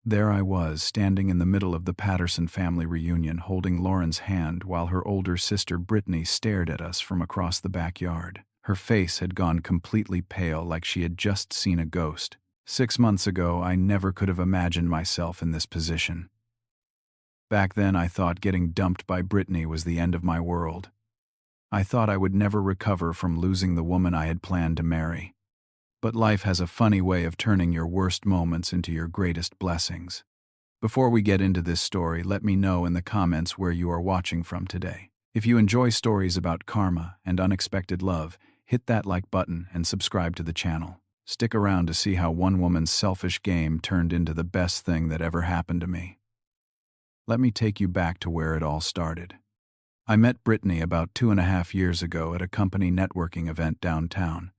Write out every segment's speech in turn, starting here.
There I was, standing in the middle of the Patterson family reunion, holding Lauren's hand while her older sister Brittany stared at us from across the backyard. Her face had gone completely pale, like she had just seen a ghost. 6 months ago, I never could have imagined myself in this position. Back then, I thought getting dumped by Brittany was the end of my world. I thought I would never recover from losing the woman I had planned to marry. But life has a funny way of turning your worst moments into your greatest blessings. Before we get into this story, let me know in the comments where you are watching from today. If you enjoy stories about karma and unexpected love, hit that like button and subscribe to the channel. Stick around to see how one woman's selfish game turned into the best thing that ever happened to me. Let me take you back to where it all started. I met Brittany about 2.5 years ago at a company networking event downtown.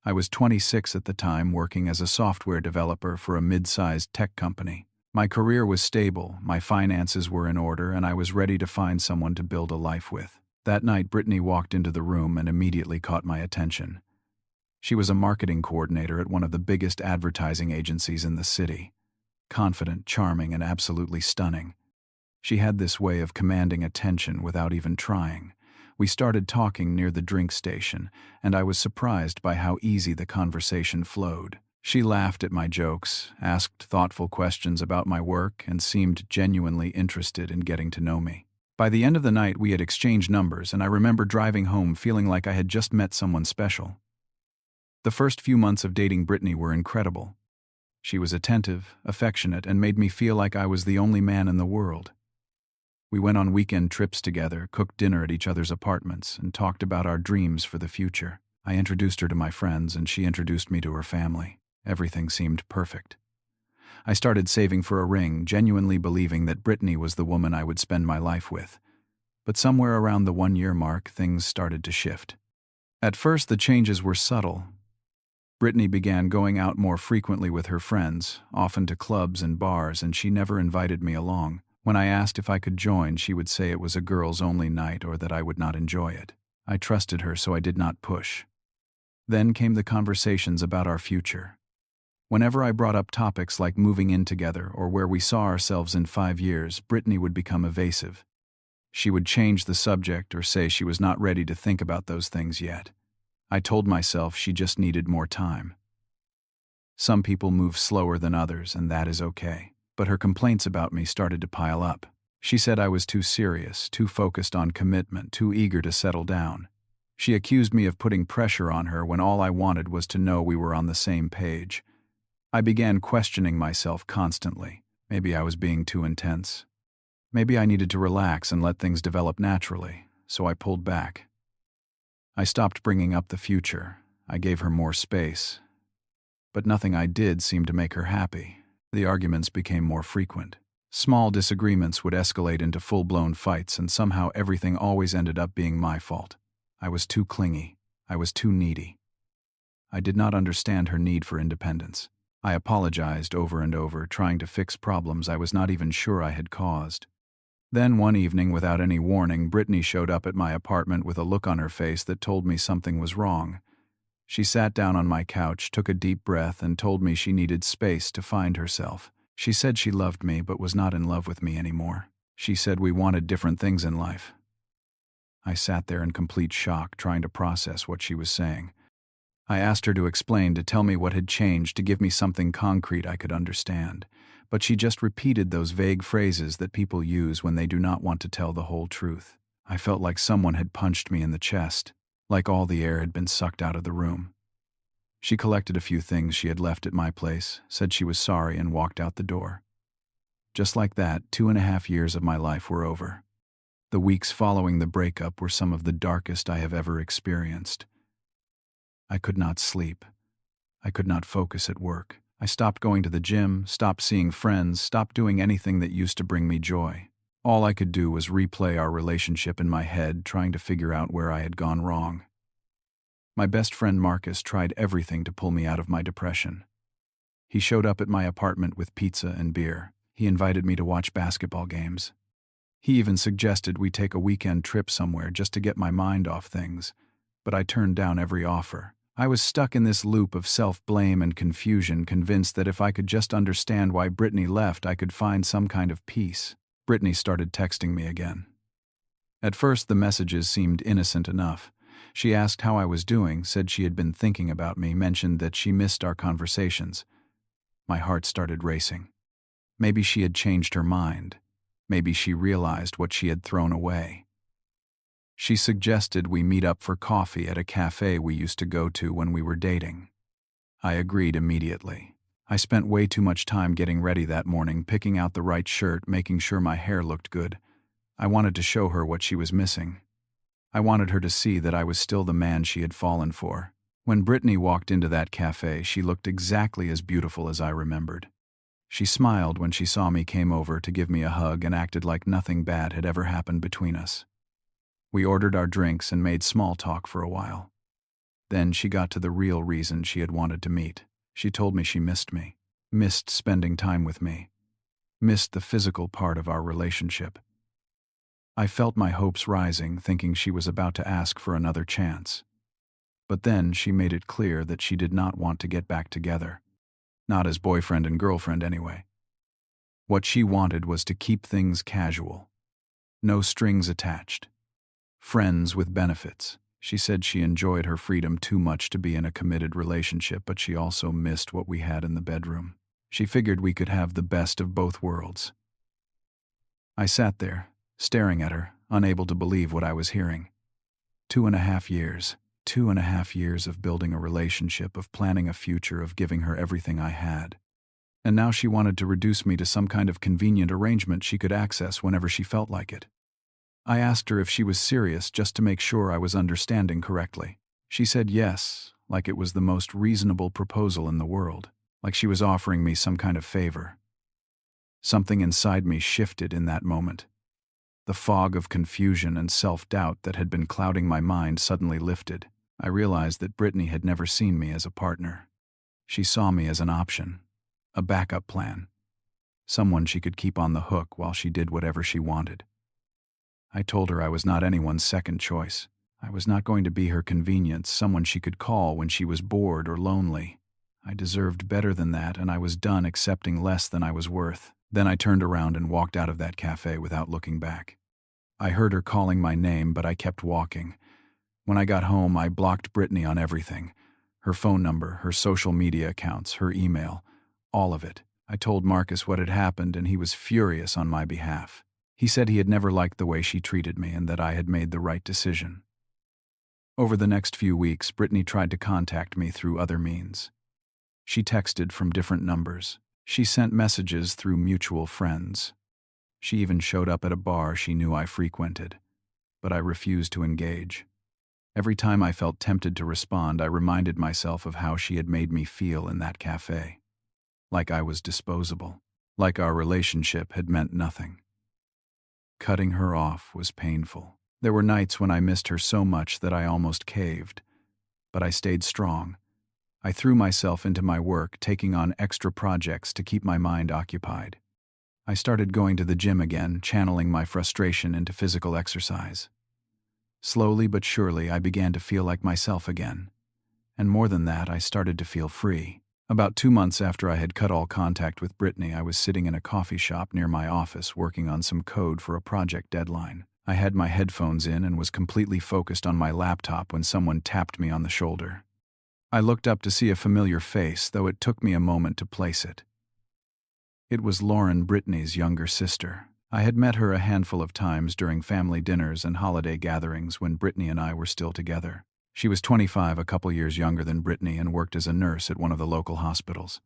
I was 26 at the time, working as a software developer for a mid-sized tech company. My career was stable, my finances were in order, and I was ready to find someone to build a life with. That night, Brittany walked into the room and immediately caught my attention. She was a marketing coordinator at one of the biggest advertising agencies in the city. Confident, charming, and absolutely stunning. She had this way of commanding attention without even trying. We started talking near the drink station, and I was surprised by how easy the conversation flowed. She laughed at my jokes, asked thoughtful questions about my work, and seemed genuinely interested in getting to know me. By the end of the night, we had exchanged numbers, and I remember driving home feeling like I had just met someone special. The first few months of dating Brittany were incredible. She was attentive, affectionate, and made me feel like I was the only man in the world. We went on weekend trips together, cooked dinner at each other's apartments, and talked about our dreams for the future. I introduced her to my friends, and she introduced me to her family. Everything seemed perfect. I started saving for a ring, genuinely believing that Brittany was the woman I would spend my life with. But somewhere around the 1-year mark, things started to shift. At first, the changes were subtle. Brittany began going out more frequently with her friends, often to clubs and bars, and she never invited me along. When I asked if I could join, she would say it was a girls-only night or that I would not enjoy it. I trusted her, so I did not push. Then came the conversations about our future. Whenever I brought up topics like moving in together or where we saw ourselves in 5 years, Brittany would become evasive. She would change the subject or say she was not ready to think about those things yet. I told myself she just needed more time. Some people move slower than others, and that is okay. But her complaints about me started to pile up. She said I was too serious, too focused on commitment, too eager to settle down. She accused me of putting pressure on her when all I wanted was to know we were on the same page. I began questioning myself constantly. Maybe I was being too intense. Maybe I needed to relax and let things develop naturally, so I pulled back. I stopped bringing up the future. I gave her more space. But nothing I did seemed to make her happy. The arguments became more frequent. Small disagreements would escalate into full-blown fights, and somehow everything always ended up being my fault. I was too clingy. I was too needy. I did not understand her need for independence. I apologized over and over, trying to fix problems I was not even sure I had caused. Then one evening, without any warning, Brittany showed up at my apartment with a look on her face that told me something was wrong. She sat down on my couch, took a deep breath, and told me she needed space to find herself. She said she loved me but was not in love with me anymore. She said we wanted different things in life. I sat there in complete shock, trying to process what she was saying. I asked her to explain, to tell me what had changed, to give me something concrete I could understand. But she just repeated those vague phrases that people use when they do not want to tell the whole truth. I felt like someone had punched me in the chest. Like all the air had been sucked out of the room. She collected a few things she had left at my place, said she was sorry, and walked out the door. Just like that, 2.5 years of my life were over. The weeks following the breakup were some of the darkest I have ever experienced. I could not sleep. I could not focus at work. I stopped going to the gym, stopped seeing friends, stopped doing anything that used to bring me joy. All I could do was replay our relationship in my head, trying to figure out where I had gone wrong. My best friend Marcus tried everything to pull me out of my depression. He showed up at my apartment with pizza and beer. He invited me to watch basketball games. He even suggested we take a weekend trip somewhere just to get my mind off things, but I turned down every offer. I was stuck in this loop of self-blame and confusion, convinced that if I could just understand why Brittany left, I could find some kind of peace. Brittany started texting me again. At first, the messages seemed innocent enough. She asked how I was doing, said she had been thinking about me, mentioned that she missed our conversations. My heart started racing. Maybe she had changed her mind. Maybe she realized what she had thrown away. She suggested we meet up for coffee at a cafe we used to go to when we were dating. I agreed immediately. I spent way too much time getting ready that morning, picking out the right shirt, making sure my hair looked good. I wanted to show her what she was missing. I wanted her to see that I was still the man she had fallen for. When Brittany walked into that cafe, she looked exactly as beautiful as I remembered. She smiled when she saw me, came over to give me a hug, and acted like nothing bad had ever happened between us. We ordered our drinks and made small talk for a while. Then she got to the real reason she had wanted to meet. She told me she missed me, missed spending time with me, missed the physical part of our relationship. I felt my hopes rising, thinking she was about to ask for another chance. But then she made it clear that she did not want to get back together. Not as boyfriend and girlfriend, anyway. What she wanted was to keep things casual. No strings attached. Friends with benefits. She said she enjoyed her freedom too much to be in a committed relationship, but she also missed what we had in the bedroom. She figured we could have the best of both worlds. I sat there, staring at her, unable to believe what I was hearing. 2.5 years. 2.5 years of building a relationship, of planning a future, of giving her everything I had. And now she wanted to reduce me to some kind of convenient arrangement she could access whenever she felt like it. I asked her if she was serious, just to make sure I was understanding correctly. She said yes, like it was the most reasonable proposal in the world, like she was offering me some kind of favor. Something inside me shifted in that moment. The fog of confusion and self-doubt that had been clouding my mind suddenly lifted. I realized that Brittany had never seen me as a partner. She saw me as an option, a backup plan, someone she could keep on the hook while she did whatever she wanted. I told her I was not anyone's second choice. I was not going to be her convenience, someone she could call when she was bored or lonely. I deserved better than that, and I was done accepting less than I was worth. Then I turned around and walked out of that cafe without looking back. I heard her calling my name, but I kept walking. When I got home, I blocked Brittany on everything. Her phone number, her social media accounts, her email, all of it. I told Marcus what had happened, and he was furious on my behalf. He said he had never liked the way she treated me and that I had made the right decision. Over the next few weeks, Brittany tried to contact me through other means. She texted from different numbers. She sent messages through mutual friends. She even showed up at a bar she knew I frequented, but I refused to engage. Every time I felt tempted to respond, I reminded myself of how she had made me feel in that cafe. Like I was disposable. Like our relationship had meant nothing. Cutting her off was painful. There were nights when I missed her so much that I almost caved. But I stayed strong. I threw myself into my work, taking on extra projects to keep my mind occupied. I started going to the gym again, channeling my frustration into physical exercise. Slowly but surely, I began to feel like myself again. And more than that, I started to feel free. About 2 months after I had cut all contact with Brittany, I was sitting in a coffee shop near my office working on some code for a project deadline. I had my headphones in and was completely focused on my laptop when someone tapped me on the shoulder. I looked up to see a familiar face, though it took me a moment to place it. It was Lauren, Brittany's younger sister. I had met her a handful of times during family dinners and holiday gatherings when Brittany and I were still together. She was 25, a couple years younger than Brittany, and worked as a nurse at one of the local hospitals.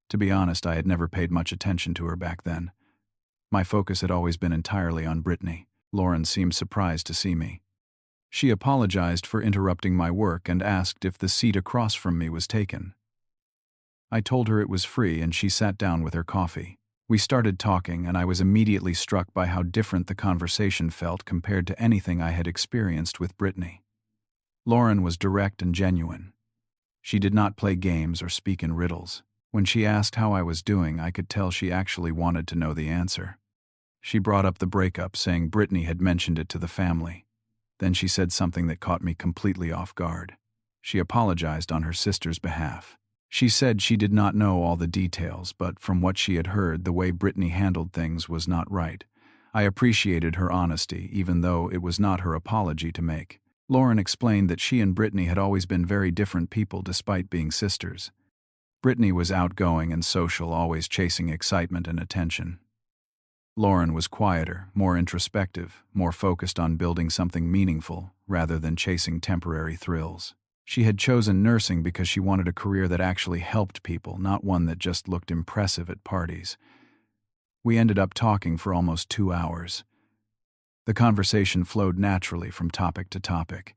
To be honest, I had never paid much attention to her back then. My focus had always been entirely on Brittany. Lauren seemed surprised to see me. She apologized for interrupting my work and asked if the seat across from me was taken. I told her it was free, and she sat down with her coffee. We started talking, and I was immediately struck by how different the conversation felt compared to anything I had experienced with Brittany. Lauren was direct and genuine. She did not play games or speak in riddles. When she asked how I was doing, I could tell she actually wanted to know the answer. She brought up the breakup, saying Brittany had mentioned it to the family. Then she said something that caught me completely off guard. She apologized on her sister's behalf. She said she did not know all the details, but from what she had heard, the way Brittany handled things was not right. I appreciated her honesty, even though it was not her apology to make. Lauren explained that she and Brittany had always been very different people despite being sisters. Brittany was outgoing and social, always chasing excitement and attention. Lauren was quieter, more introspective, more focused on building something meaningful rather than chasing temporary thrills. She had chosen nursing because she wanted a career that actually helped people, not one that just looked impressive at parties. We ended up talking for almost 2 hours. The conversation flowed naturally from topic to topic.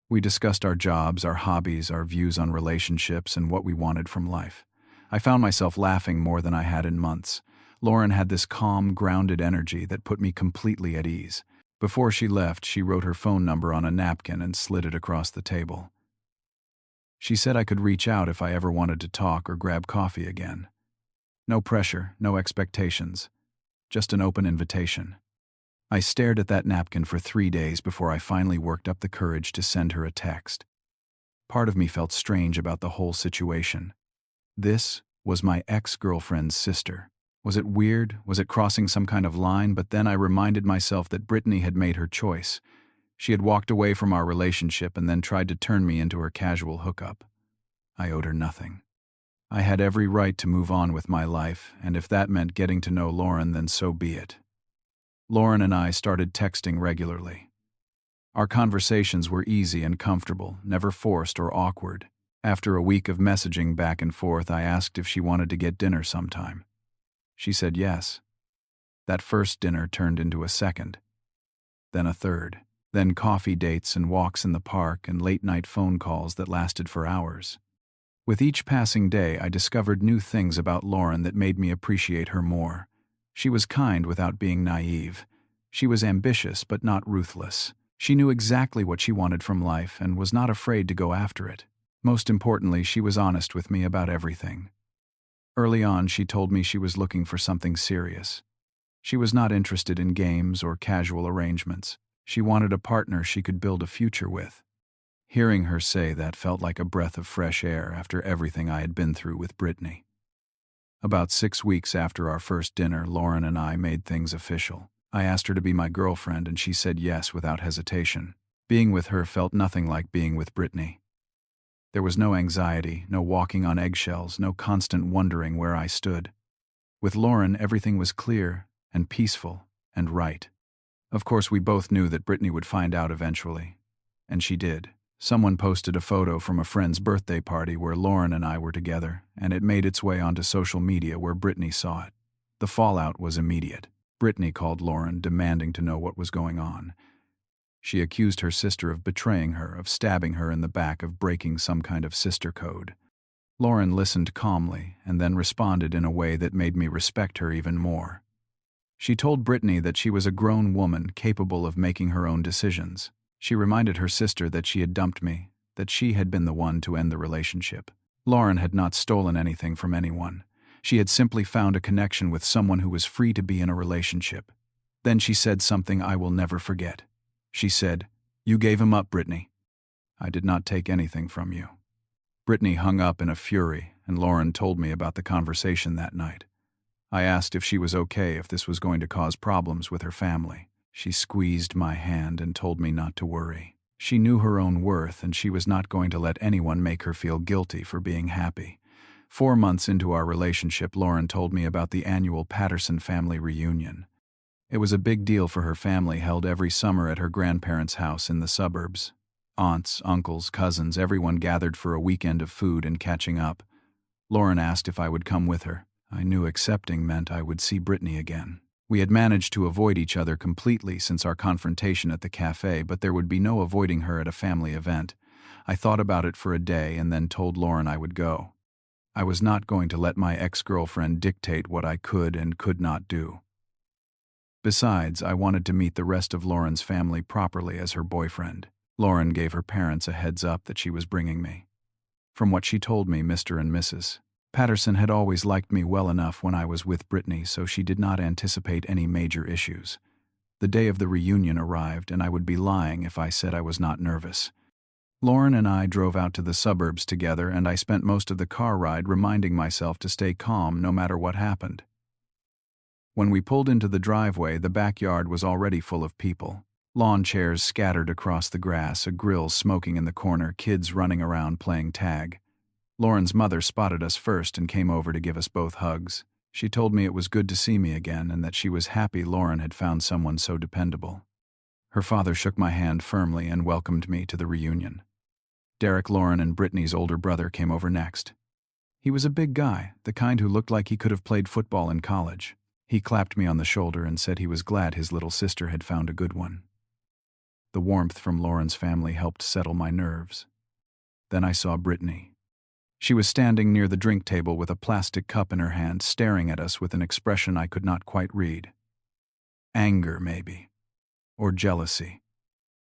We discussed our jobs, our hobbies, our views on relationships, and what we wanted from life. I found myself laughing more than I had in months. Lauren had this calm, grounded energy that put me completely at ease. Before she left, she wrote her phone number on a napkin and slid it across the table. She said I could reach out if I ever wanted to talk or grab coffee again. No pressure, no expectations, just an open invitation. I stared at that napkin for 3 days before I finally worked up the courage to send her a text. Part of me felt strange about the whole situation. This was my ex-girlfriend's sister. Was it weird? Was it crossing some kind of line? But then I reminded myself that Brittany had made her choice. She had walked away from our relationship and then tried to turn me into her casual hookup. I owed her nothing. I had every right to move on with my life, and if that meant getting to know Lauren, then so be it. Lauren and I started texting regularly. Our conversations were easy and comfortable, never forced or awkward. After a week of messaging back and forth, I asked if she wanted to get dinner sometime. She said yes. That first dinner turned into a second, then a third, then coffee dates and walks in the park and late-night phone calls that lasted for hours. With each passing day, I discovered new things about Lauren that made me appreciate her more. She was kind without being naive. She was ambitious but not ruthless. She knew exactly what she wanted from life and was not afraid to go after it. Most importantly, she was honest with me about everything. Early on, she told me she was looking for something serious. She was not interested in games or casual arrangements. She wanted a partner she could build a future with. Hearing her say that felt like a breath of fresh air after everything I had been through with Brittany. About 6 weeks after our first dinner, Lauren and I made things official. I asked her to be my girlfriend and she said yes without hesitation. Being with her felt nothing like being with Brittany. There was no anxiety, no walking on eggshells, no constant wondering where I stood. With Lauren, everything was clear and peaceful and right. Of course, we both knew that Brittany would find out eventually. And she did. Someone posted a photo from a friend's birthday party where Lauren and I were together, and it made its way onto social media where Brittany saw it. The fallout was immediate. Brittany called Lauren, demanding to know what was going on. She accused her sister of betraying her, of stabbing her in the back, of breaking some kind of sister code. Lauren listened calmly and then responded in a way that made me respect her even more. She told Brittany that she was a grown woman capable of making her own decisions. She reminded her sister that she had dumped me, that she had been the one to end the relationship. Lauren had not stolen anything from anyone. She had simply found a connection with someone who was free to be in a relationship. Then she said something I will never forget. She said, "You gave him up, Brittany. I did not take anything from you." Brittany hung up in a fury, and Lauren told me about the conversation that night. I asked if she was okay, if this was going to cause problems with her family. She squeezed my hand and told me not to worry. She knew her own worth, and she was not going to let anyone make her feel guilty for being happy. 4 months into our relationship, Lauren told me about the annual Patterson family reunion. It was a big deal for her family, held every summer at her grandparents' house in the suburbs. Aunts, uncles, cousins, everyone gathered for a weekend of food and catching up. Lauren asked if I would come with her. I knew accepting meant I would see Brittany again. We had managed to avoid each other completely since our confrontation at the cafe, but there would be no avoiding her at a family event. I thought about it for a day and then told Lauren I would go. I was not going to let my ex-girlfriend dictate what I could and could not do. Besides, I wanted to meet the rest of Lauren's family properly as her boyfriend. Lauren gave her parents a heads up that she was bringing me. From what she told me, Mr. and Mrs. Patterson had always liked me well enough when I was with Brittany, so she did not anticipate any major issues. The day of the reunion arrived, and I would be lying if I said I was not nervous. Lauren and I drove out to the suburbs together, and I spent most of the car ride reminding myself to stay calm no matter what happened. When we pulled into the driveway, the backyard was already full of people. Lawn chairs scattered across the grass, a grill smoking in the corner, kids running around playing tag. Lauren's mother spotted us first and came over to give us both hugs. She told me it was good to see me again and that she was happy Lauren had found someone so dependable. Her father shook my hand firmly and welcomed me to the reunion. Derek, Lauren, and Brittany's older brother came over next. He was a big guy, the kind who looked like he could have played football in college. He clapped me on the shoulder and said he was glad his little sister had found a good one. The warmth from Lauren's family helped settle my nerves. Then I saw Brittany. She was standing near the drink table with a plastic cup in her hand, staring at us with an expression I could not quite read. Anger, maybe. Or jealousy.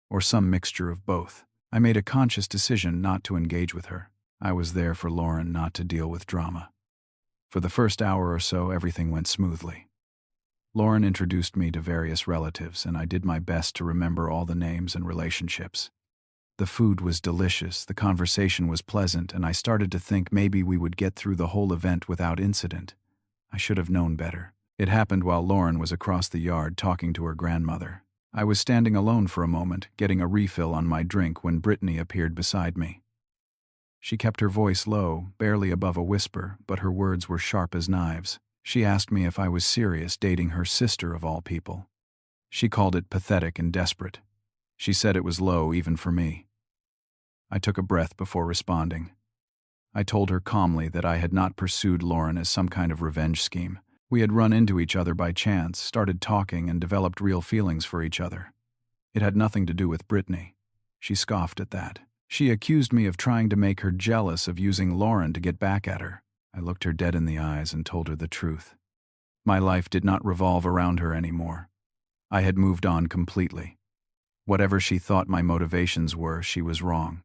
Or some mixture of both. I made a conscious decision not to engage with her. I was there for Lauren, not to deal with drama. For the first hour or so, everything went smoothly. Lauren introduced me to various relatives, and I did my best to remember all the names and relationships. The food was delicious, the conversation was pleasant, and I started to think maybe we would get through the whole event without incident. I should have known better. It happened while Lauren was across the yard talking to her grandmother. I was standing alone for a moment, getting a refill on my drink, when Brittany appeared beside me. She kept her voice low, barely above a whisper, but her words were sharp as knives. She asked me if I was serious dating her sister of all people. She called it pathetic and desperate. She said it was low even for me. I took a breath before responding. I told her calmly that I had not pursued Lauren as some kind of revenge scheme. We had run into each other by chance, started talking, and developed real feelings for each other. It had nothing to do with Brittany. She scoffed at that. She accused me of trying to make her jealous, of using Lauren to get back at her. I looked her dead in the eyes and told her the truth. My life did not revolve around her anymore. I had moved on completely. Whatever she thought my motivations were, she was wrong.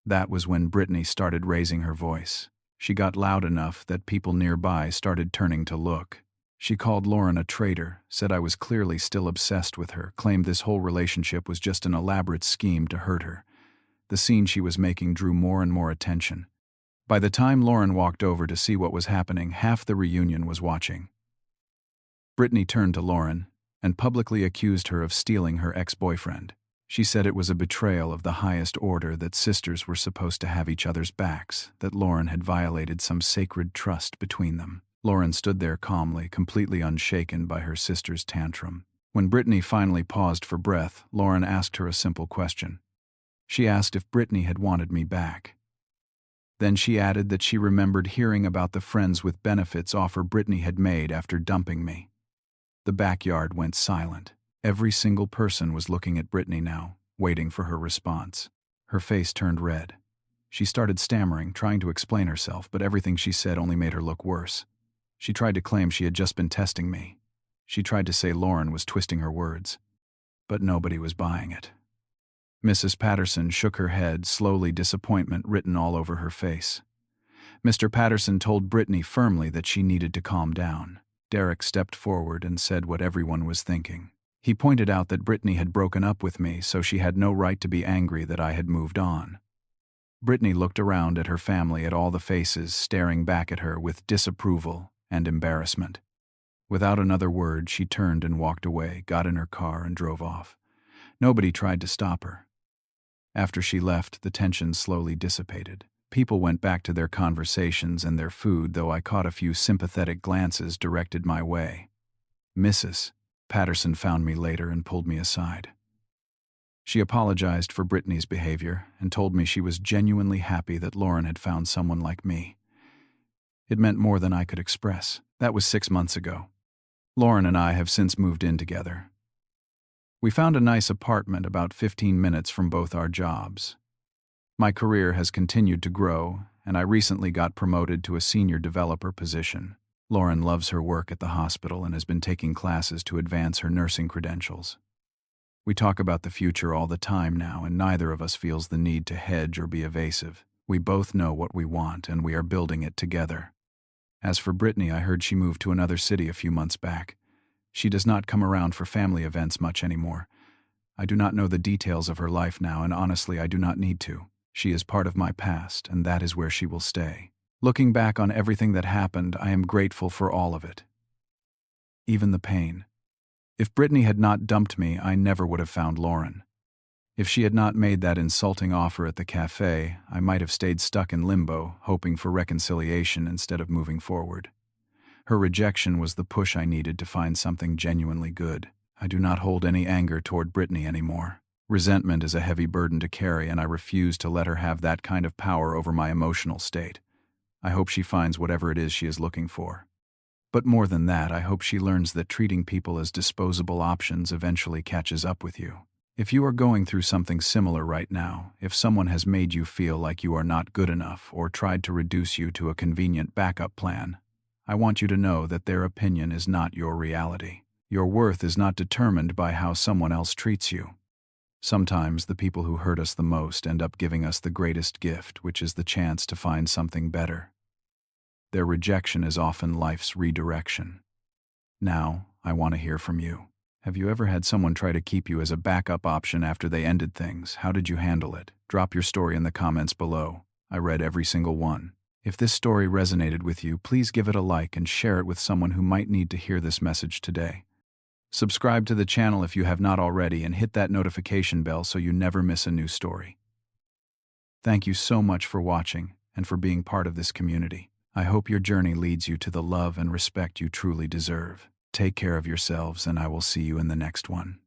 That was when Brittany started raising her voice. She got loud enough that people nearby started turning to look. She called Lauren a traitor, said I was clearly still obsessed with her, claimed this whole relationship was just an elaborate scheme to hurt her. The scene she was making drew more and more attention. By the time Lauren walked over to see what was happening, half the reunion was watching. Brittany turned to Lauren and publicly accused her of stealing her ex-boyfriend. She said it was a betrayal of the highest order, that sisters were supposed to have each other's backs, that Lauren had violated some sacred trust between them. Lauren stood there calmly, completely unshaken by her sister's tantrum. When Brittany finally paused for breath, Lauren asked her a simple question. She asked if Brittany had wanted me back. Then she added that she remembered hearing about the friends with benefits offer Brittany had made after dumping me. The backyard went silent. Every single person was looking at Brittany now, waiting for her response. Her face turned red. She started stammering, trying to explain herself, but everything she said only made her look worse. She tried to claim she had just been testing me. She tried to say Lauren was twisting her words. But nobody was buying it. Mrs. Patterson shook her head, slowly, disappointment written all over her face. Mr. Patterson told Brittany firmly that she needed to calm down. Derek stepped forward and said what everyone was thinking. He pointed out that Brittany had broken up with me, so she had no right to be angry that I had moved on. Brittany looked around at her family, at all the faces staring back at her with disapproval and embarrassment. Without another word, she turned and walked away, got in her car, and drove off. Nobody tried to stop her. After she left, the tension slowly dissipated. People went back to their conversations and their food, though I caught a few sympathetic glances directed my way. Mrs. Patterson found me later and pulled me aside. She apologized for Brittany's behavior and told me she was genuinely happy that Lauren had found someone like me. It meant more than I could express. That was 6 months ago. Lauren and I have since moved in together. We found a nice apartment about 15 minutes from both our jobs. My career has continued to grow, and I recently got promoted to a senior developer position. Lauren loves her work at the hospital and has been taking classes to advance her nursing credentials. We talk about the future all the time now, and neither of us feels the need to hedge or be evasive. We both know what we want, and we are building it together. As for Brittany, I heard she moved to another city a few months back. She does not come around for family events much anymore. I do not know the details of her life now, and honestly, I do not need to. She is part of my past, and that is where she will stay. Looking back on everything that happened, I am grateful for all of it. Even the pain. If Brittany had not dumped me, I never would have found Lauren. If she had not made that insulting offer at the cafe, I might have stayed stuck in limbo, hoping for reconciliation instead of moving forward. Her rejection was the push I needed to find something genuinely good. I do not hold any anger toward Brittany anymore. Resentment is a heavy burden to carry, and I refuse to let her have that kind of power over my emotional state. I hope she finds whatever it is she is looking for. But more than that, I hope she learns that treating people as disposable options eventually catches up with you. If you are going through something similar right now, if someone has made you feel like you are not good enough or tried to reduce you to a convenient backup plan, I want you to know that their opinion is not your reality. Your worth is not determined by how someone else treats you. Sometimes the people who hurt us the most end up giving us the greatest gift, which is the chance to find something better. Their rejection is often life's redirection. Now, I want to hear from you. Have you ever had someone try to keep you as a backup option after they ended things? How did you handle it? Drop your story in the comments below. I read every single one. If this story resonated with you, please give it a like and share it with someone who might need to hear this message today. Subscribe to the channel if you have not already and hit that notification bell so you never miss a new story. Thank you so much for watching and for being part of this community. I hope your journey leads you to the love and respect you truly deserve. Take care of yourselves, and I will see you in the next one.